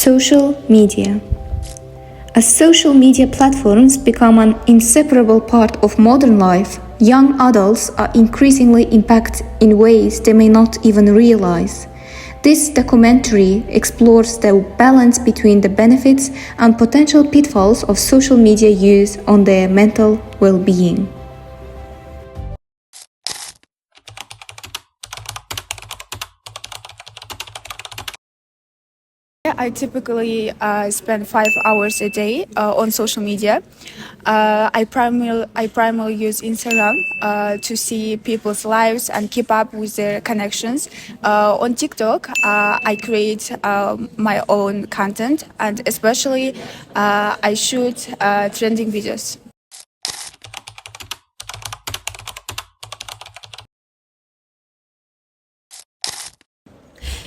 Social media. As social media platforms become an inseparable part of modern life, young adults are increasingly impacted in ways they may not even realize. This documentary explores the balance between the benefits and potential pitfalls of social media use on their mental well-being. I typically spend 5 hours a day on social media. I primarily use Instagram to see people's lives and keep up with their connections. On TikTok, I create my own content, and especially I shoot trending videos.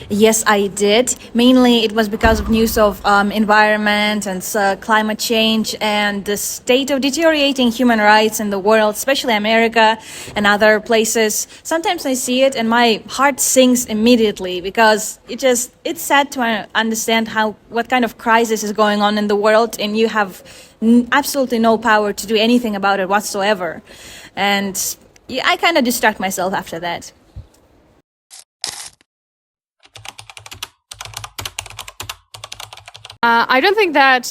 Yes, I did. Mainly it was because of news of environment and climate change and the state of deteriorating human rights in the world, especially America and other places. Sometimes I see it and my heart sinks immediately because it's sad to understand what kind of crisis is going on in the world and you have absolutely no power to do anything about it whatsoever. And yeah, I kind of distract myself after that. I don't think that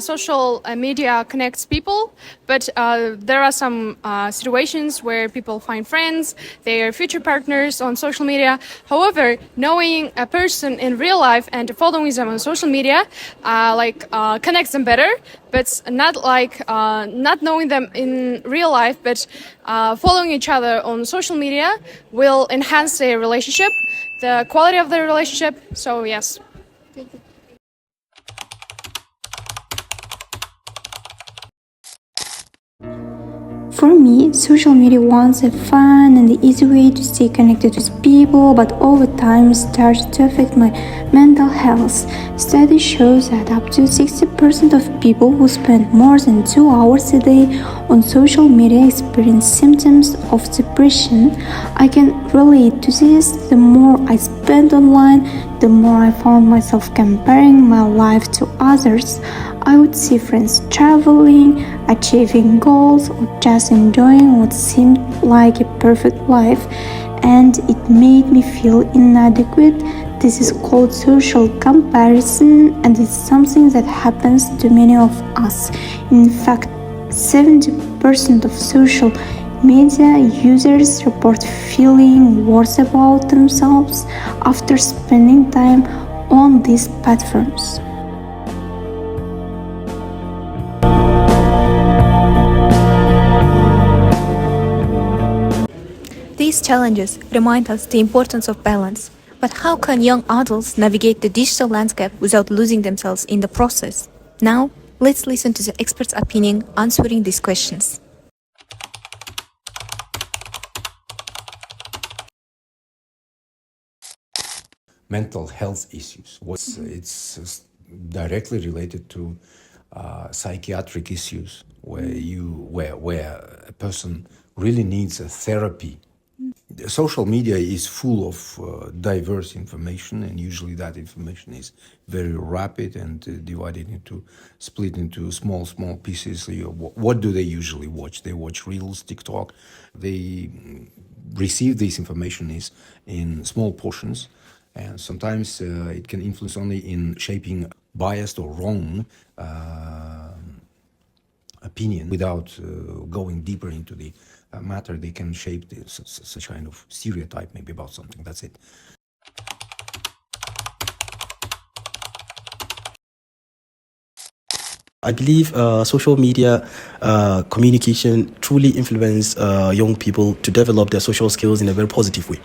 social media connects people, but there are some situations where people find friends, their future partners on social media. However, knowing a person in real life and following them on social media connects them better, but not knowing them in real life, but following each other on social media will enhance their relationship, the quality of their relationship. So yes. For me, social media was a fun and easy way to stay connected with people, but over time it started to affect my mental health. Study shows that up to 60% of people who spend more than 2 hours a day on social media experience symptoms of depression. I can relate to this. The more I spent online, the more I found myself comparing my life to others. I would see friends traveling, achieving goals, or just enjoying what seemed like a perfect life, and it made me feel inadequate. This is called social comparison, and it's something that happens to many of us. In fact, 70% of social media users report feeling worse about themselves after spending time on these platforms. These challenges remind us the importance of balance. But how can young adults navigate the digital landscape without losing themselves in the process? Now, let's listen to the expert's opinion answering these questions. Mental health issues. It's directly related to psychiatric issues where a person really needs a therapy. Social media is full of diverse information, and usually that information is very rapid and split into small pieces. What do they usually watch? They watch Reels, TikTok. They receive this information in small portions, and sometimes it can influence only in shaping biased or wrong opinion without going deeper into the matter. They can shape such kind of stereotype maybe about something. That's it. I believe social media communication truly influence young people to develop their social skills in a very positive way.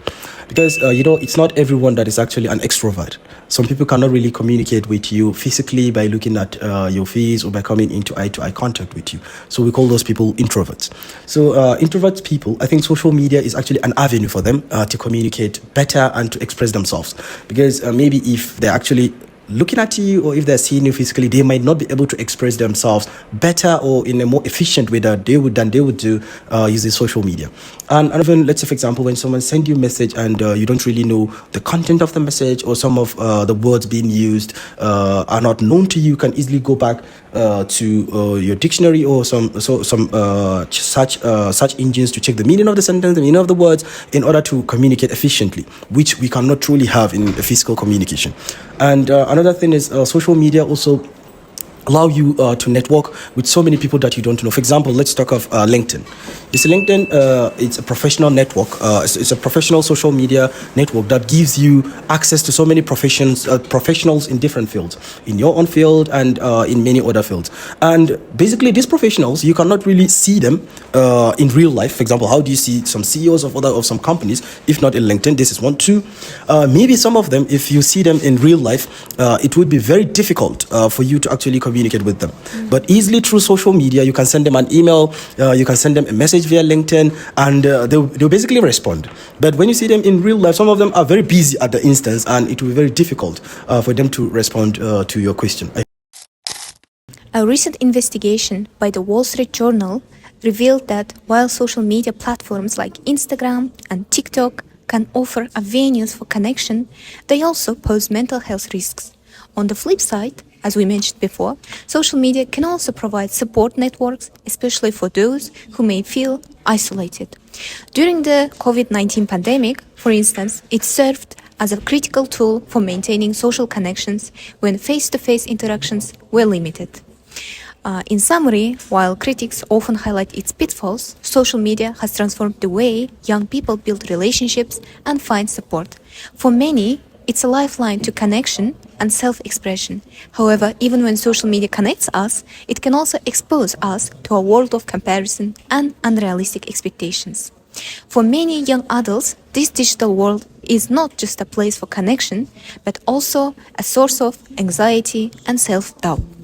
Because, it's not everyone that is actually an extrovert. Some people cannot really communicate with you physically by looking at your face or by coming into eye-to-eye contact with you. So we call those people introverts. So introvert people, I think social media is actually an avenue for them to communicate better and to express themselves. Because maybe if they're actually looking at you, or if they're seeing you physically, they might not be able to express themselves better or in a more efficient way than they would do using social media. And even, let's say, for example, when someone sends you a message and you don't really know the content of the message, or some of the words being used are not known to you, you can easily go back to your dictionary or some search engines to check the meaning of the sentence, the meaning of the words, in order to communicate efficiently, which we cannot truly have in a physical communication. And another thing is social media also allow you to network with so many people that you don't know. For example, let's talk of LinkedIn. You see, LinkedIn, it's a professional network. It's a professional social media network that gives you access to so many professionals in different fields, in your own field and in many other fields. And basically, these professionals, you cannot really see them in real life. For example, how do you see some CEOs of some companies, if not in LinkedIn? This is one. Two, maybe some of them, if you see them in real life, it would be very difficult for you to actually communicate with them. But easily through social media, you can send them an email, you can send them a message via LinkedIn, and they'll basically respond. But when you see them in real life, some of them are very busy at the instance, and it will be very difficult for them to respond to your question. A recent investigation by the Wall Street Journal revealed that while social media platforms like Instagram and TikTok can offer avenues for connection, they also pose mental health risks. On the flip side, as we mentioned before, social media can also provide support networks, especially for those who may feel isolated. During the COVID-19 pandemic, for instance, it served as a critical tool for maintaining social connections when face-to-face interactions were limited. In summary, while critics often highlight its pitfalls, social media has transformed the way young people build relationships and find support. For many, it's a lifeline to connection and self-expression. However, even when social media connects us, it can also expose us to a world of comparison and unrealistic expectations. For many young adults, this digital world is not just a place for connection, but also a source of anxiety and self-doubt.